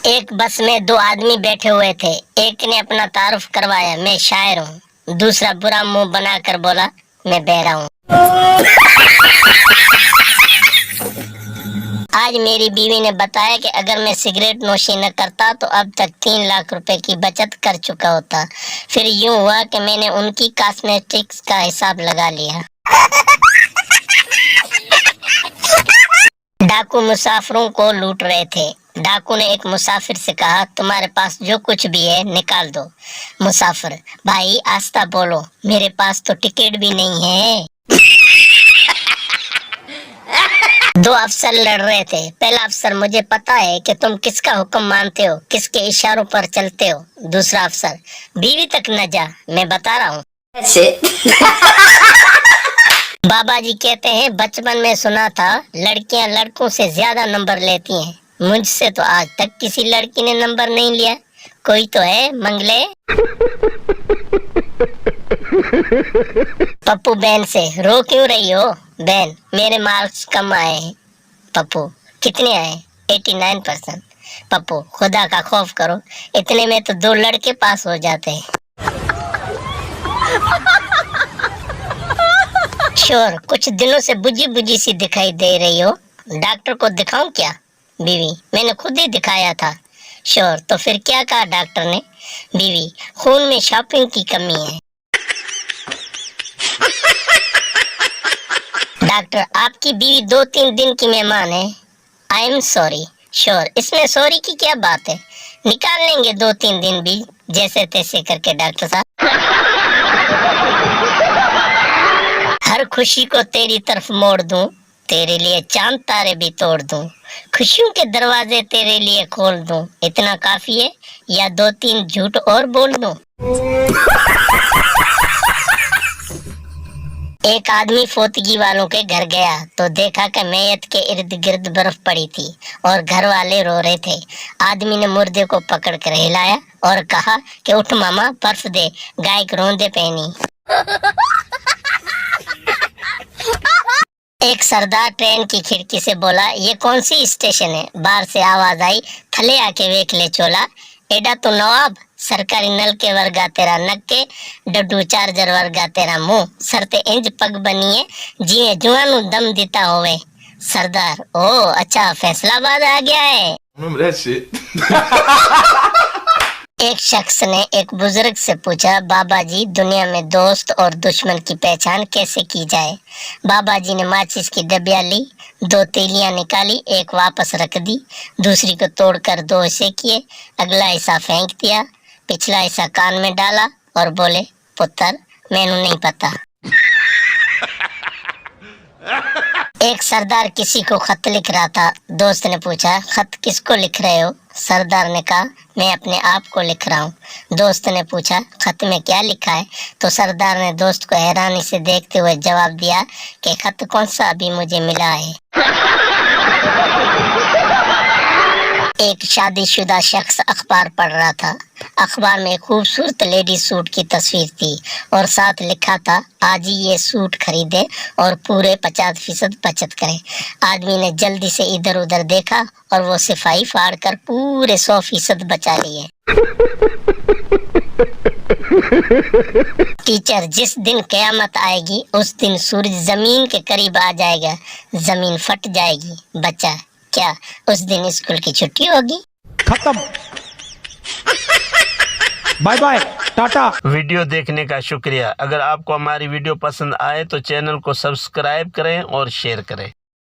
ایک بس میں دو آدمی بیٹھے ہوئے تھے. ایک نے اپنا تعارف کروایا, میں شاعر ہوں. دوسرا برا منہ بنا کر بولا, میں بہرا ہوں. آج میری بیوی نے بتایا کہ اگر میں سگریٹ نوشی نہ کرتا تو اب تک 3 لاکھ روپے کی بچت کر چکا ہوتا. پھر یوں ہوا کہ میں نے ان کی کاسمیٹکس کا حساب لگا لیا. ڈاکو مسافروں کو لوٹ رہے تھے. ڈاکو نے ایک مسافر سے کہا, تمہارے پاس جو کچھ بھی ہے نکال دو. مسافر, بھائی آہستہ بولو, میرے پاس تو ٹکٹ بھی نہیں ہے. دو افسر لڑ رہے تھے. پہلا افسر, مجھے پتا ہے کہ تم کس کا حکم مانتے ہو, کس کے اشاروں پر چلتے ہو. دوسرا افسر, بیوی تک نہ جا, میں بتا رہا ہوں. بابا جی کہتے ہیں, بچپن میں سنا تھا لڑکیاں لڑکوں سے زیادہ نمبر لیتی ہیں. مجھ سے تو آج تک کسی لڑکی نے نمبر نہیں لیا. کوئی تو ہے منگلے. پپو بہن سے, رو کیوں رہی ہو بہن, میرے مارکس کم آئے ہیں. پپو, کتنے آئے؟ 89%. پپو, خدا کا خوف کرو, اتنے میں تو 2 لڑکے پاس ہو جاتے ہیں. شور, کچھ دنوں سے بجھی بجھی سی دکھائی دے رہی ہو, ڈاکٹر کو دکھاؤں کیا؟ بیوی, میں نے خود ہی دکھایا تھا. شور, تو پھر کیا کہا ڈاکٹر نے؟ بیوی, خون میں شاپنگ کی کمی ہے. ڈاکٹر, آپ کی بیوی 2-3 دن کی مہمان ہے. I am sorry. شور, اس میں سوری کی کیا بات ہے, نکال لیں گے 2-3 دن بھی جیسے تیسے کر کے. ڈاکٹر صاحب, ہر خوشی کو تیری طرف موڑ دوں, تیرے لیے چاند تارے بھی توڑ دوں, خوشیوں کے دروازے تیرے لیے کھول دوں. اتنا کافی ہے یا 2-3 جھوٹ اور بول دوں؟ ایک آدمی فوتگی والوں کے گھر گیا تو دیکھا کہ میت کے ارد گرد برف پڑی تھی اور گھر والے رو رہے تھے. آدمی نے مردے کو پکڑ کر ہلایا اور کہا کہ اٹھ ماما, برف دے, گائے کو روندے پہنی. ایک سردار ٹرین کی کھڑکی سے بولا, یہ کون سی اسٹیشن ہے؟ باہر سے آواز آئی, تھلے آ کے ویکھ لے چولا, ایڈا تو نواب, سرکاری نل کے ورگا تیرا نکے, ڈڈو چارجر ورگا تیرا منہ, سر تے انج پگ بنیے جیویں جواں نوں دم دیتا ہوئے. سردار, او اچھا فیصلہ آباد آ گیا ہے. ایک شخص نے ایک بزرگ سے پوچھا, بابا جی دنیا میں دوست اور دشمن کی پہچان کیسے کی جائے؟ بابا جی نے ماچس کی ڈبیا لی, 2 تیلیاں نکالی, ایک واپس رکھ دی, دوسری کو توڑ کر 2 حصے کیے, اگلا حصہ پھینک دیا, پچھلا حصہ کان میں ڈالا اور بولے, پتر مینوں نہیں پتا. ایک سردار کسی کو خط لکھ رہا تھا. دوست نے پوچھا, خط کس کو لکھ رہے ہو؟ سردار نے کہا, میں اپنے آپ کو لکھ رہا ہوں. دوست نے پوچھا, خط میں کیا لکھا ہے؟ تو سردار نے دوست کو حیرانی سے دیکھتے ہوئے جواب دیا کہ خط کون سا ابھی مجھے ملا ہے. ایک شادی شدہ شخص اخبار پڑھ رہا تھا. اخبار میں ایک خوبصورت لیڈی سوٹ کی تصویر تھی اور ساتھ لکھا تھا, آج ہی یہ سوٹ خریدے اور پورے 50% بچت کریں. آدمی نے جلدی سے ادھر ادھر دیکھا اور وہ صفائی پھاڑ کر پورے 100% بچا لیے. ٹیچر, جس دن قیامت آئے گی اس دن سورج زمین کے قریب آ جائے گا, زمین پھٹ جائے گی. بچہ, کیا اس دن اسکول کی چھٹی ہوگی؟ ختم, بائے بائے, ٹاٹا. ویڈیو دیکھنے کا شکریہ. اگر آپ کو ہماری ویڈیو پسند آئے تو چینل کو سبسکرائب کریں اور شیئر کریں.